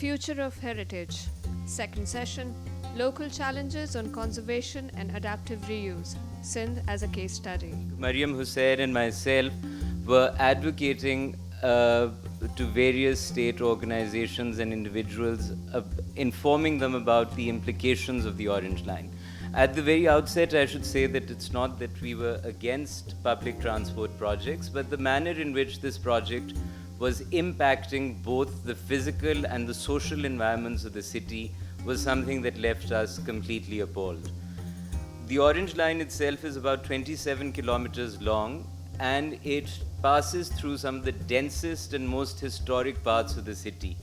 Future of Heritage, second session, Local Challenges on Conservation and Adaptive Reuse, Sindh as a Case Study. Mariam Hussain and myself were advocating to various state organizations and individuals, informing them about the implications of the Orange Line. At the very outset, I should say that it's not that we were against public transport projects, but the manner in which this project was impacting both the physical and the social environments of the city was something that left us completely appalled. The Orange Line itself is about 27 kilometers long, and it passes through some of the densest and most historic parts of the city.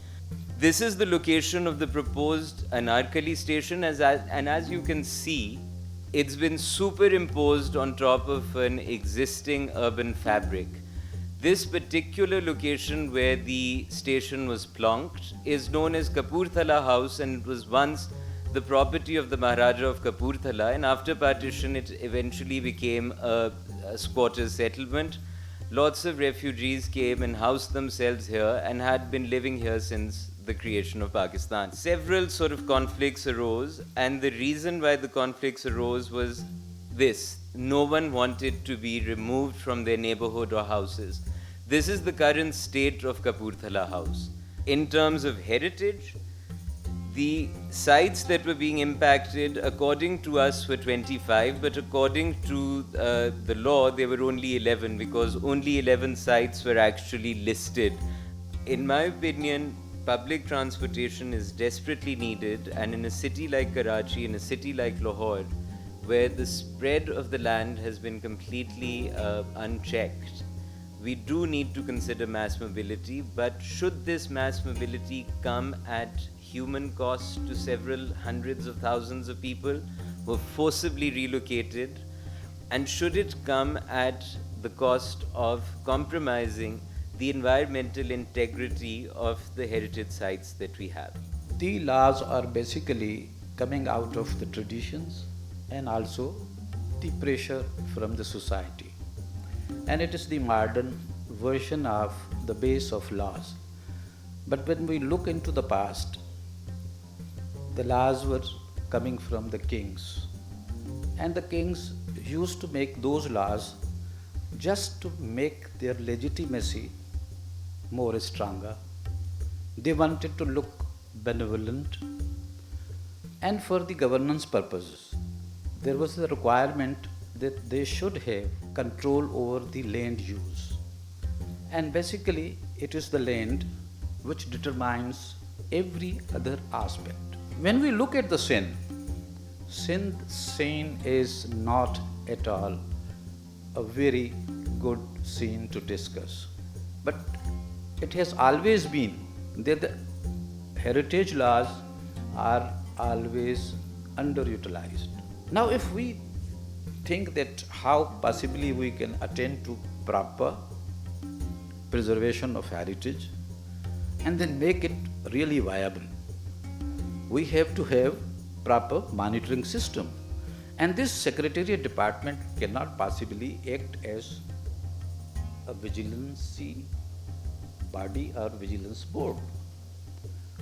This is the location of the proposed Anarkali station, and as you can see, it's been superimposed on top of an existing urban fabric. This particular location where the station was plonked is known as Kapurthala House, and it was once the property of the Maharaja of Kapurthala, and after partition it eventually became a squatters settlement. Lots of refugees came and housed themselves here and had been living here since the creation of Pakistan. Several sort of conflicts arose, and the reason why the conflicts arose was this: no one wanted to be removed from their neighborhood or houses. This is the current state of Kapurthala House. In terms of heritage, the sites that were being impacted, according to us, were 25, but according to the law, there were only 11, because only 11 sites were actually listed. In my opinion, public transportation is desperately needed, and in a city like Karachi, in a city like Lahore, where the spread of the land has been completely unchecked, we do need to consider mass mobility. But should this mass mobility come at human cost to several hundreds of thousands of people who are forcibly relocated? And should it come at the cost of compromising the environmental integrity of the heritage sites that we have? The laws are basically coming out of the traditions and also the pressure from the society. And it is the modern version of the base of laws. But when we look into the past, the laws were coming from the kings. And the kings used to make those laws just to make their legitimacy more stronger. They wanted to look benevolent, and for the governance purposes, there was a requirement that they should have control over the land use. And basically, it is the land which determines every other aspect. When we look at the Sindh scene is not at all a very good scene to discuss. But it has always been that the heritage laws are always underutilized. Now, if we think that how possibly we can attend to proper preservation of heritage and then make it really viable, we have to have proper monitoring system. And this Secretariat Department cannot possibly act as a vigilance body or vigilance board.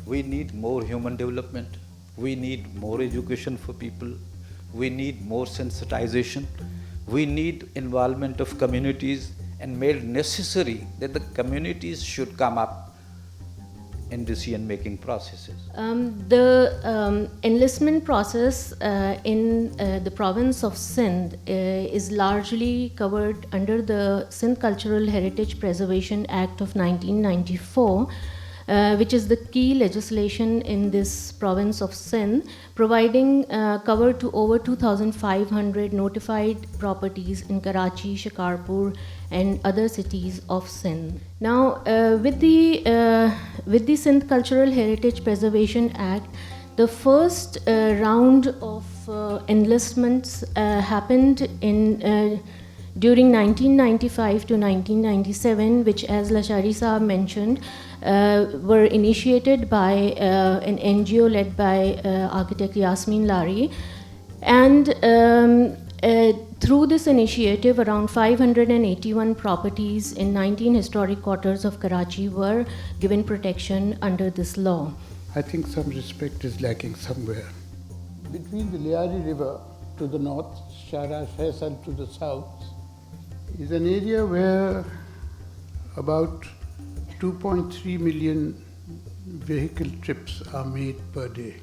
We need more human development. We need more education for people. We need more sensitization. We need involvement of communities, and made necessary that the communities should come up in decision-making processes. The enlistment process in the province of Sindh is largely covered under the Sindh Cultural Heritage Preservation Act of 1994, which is the key legislation in this province of Sindh, providing cover to over 2,500 notified properties in Karachi, Shikarpur, and other cities of Sindh. Now, with the Sindh Cultural Heritage Preservation Act, the first round of enlistments happened in during 1995 to 1997, which, as Lashari Saab mentioned, were initiated by an NGO led by architect Yasmin Lari. And through this initiative, around 581 properties in 19 historic quarters of Karachi were given protection under this law. I think some respect is lacking somewhere. Between the Liari River to the north, Shara Faisal to the south, is an area where about 2.3 million vehicle trips are made per day.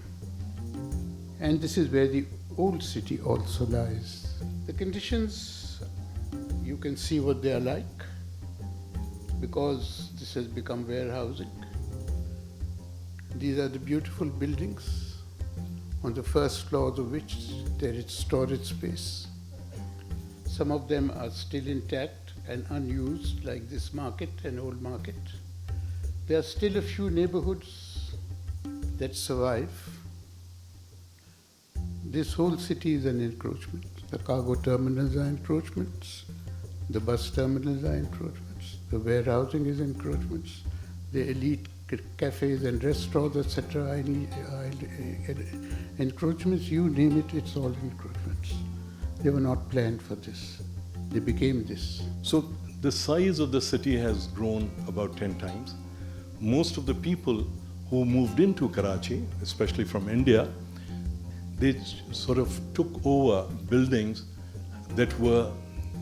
And this is where the old city also lies. The conditions, you can see what they are like, because this has become warehousing. These are the beautiful buildings, on the first floors of which there is storage space. Some of them are still intact and unused, like this market, an old market. There are still a few neighborhoods that survive. This whole city is an encroachment. The cargo terminals are encroachments, the bus terminals are encroachments, the warehousing is encroachments, the elite cafes and restaurants, etc. are encroachments. You name it, it's all encroachments. They were not planned for this. They became this. So the size of the city has grown about 10 times. Most of the people who moved into Karachi, especially from India, they sort of took over buildings that were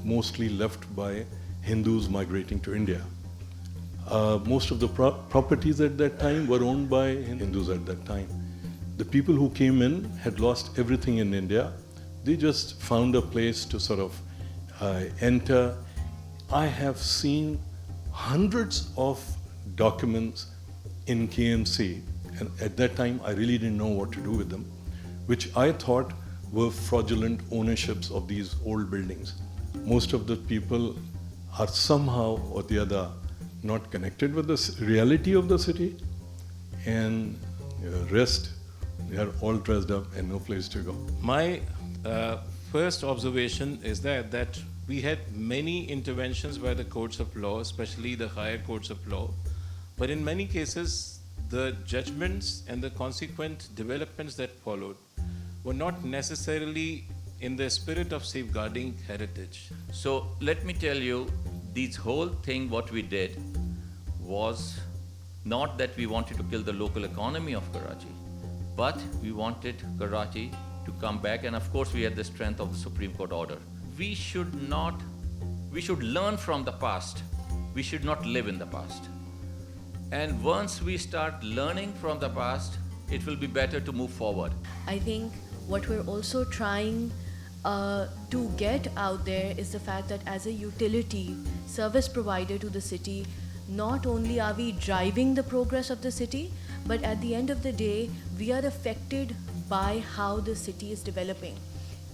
mostly left by Hindus migrating to India. Most of the properties at that time were owned by Hindus at that time. The people who came in had lost everything in India. They just found a place to sort of enter. I have seen hundreds of documents in KMC, and at that time I really didn't know what to do with them, which I thought were fraudulent ownerships of these old buildings. Most of the people are somehow or the other not connected with the reality of the city, and rest, they are all dressed up and no place to go. My first observation is that we had many interventions by the courts of law, especially the higher courts of law, but in many cases the judgments and the consequent developments that followed were not necessarily in the spirit of safeguarding heritage. So let me tell you, this whole thing what we did was not that we wanted to kill the local economy of Karachi, but we wanted Karachi to come back, and of course we had the strength of the Supreme Court order. We should learn from the past. We should not live in the past. And once we start learning from the past, it will be better to move forward. I think what we're also trying to get out there is the fact that as a utility service provider to the city, not only are we driving the progress of the city, but at the end of the day, we are affected by how the city is developing.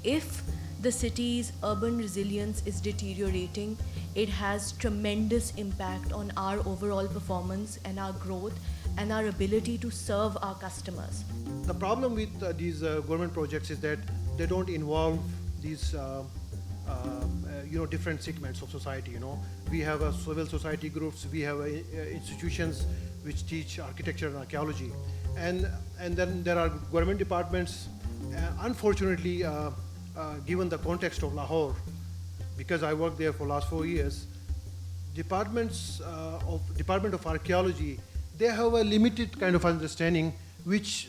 If the city's urban resilience is deteriorating, it has tremendous impact on our overall performance and our growth and our ability to serve our customers. The problem with these government projects is that they don't involve these different segments of society. We have civil society groups, we have institutions which teach architecture and archaeology, and then there are government departments. Unfortunately, given the context of Lahore, because I worked there for last 4 years, Department of Archaeology, they have a limited kind of understanding which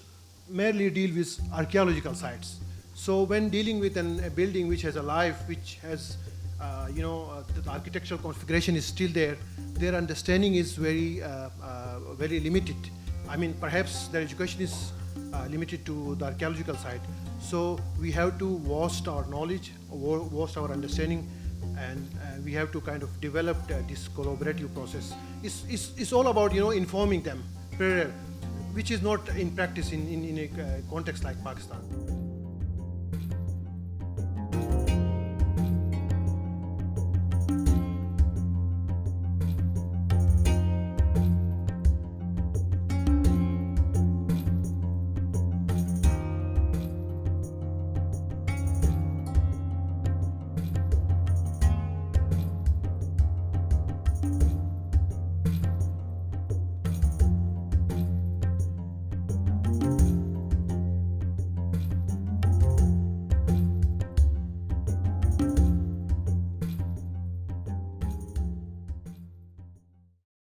merely deal with archaeological sites. So when dealing with a building which has a life, which has, the architectural configuration is still there, their understanding is very limited. I mean, perhaps their education is limited to the archaeological side. So we have to vast our knowledge, vast our understanding, and we have to kind of develop this collaborative process. It's all about informing them, which is not in practice in a context like Pakistan.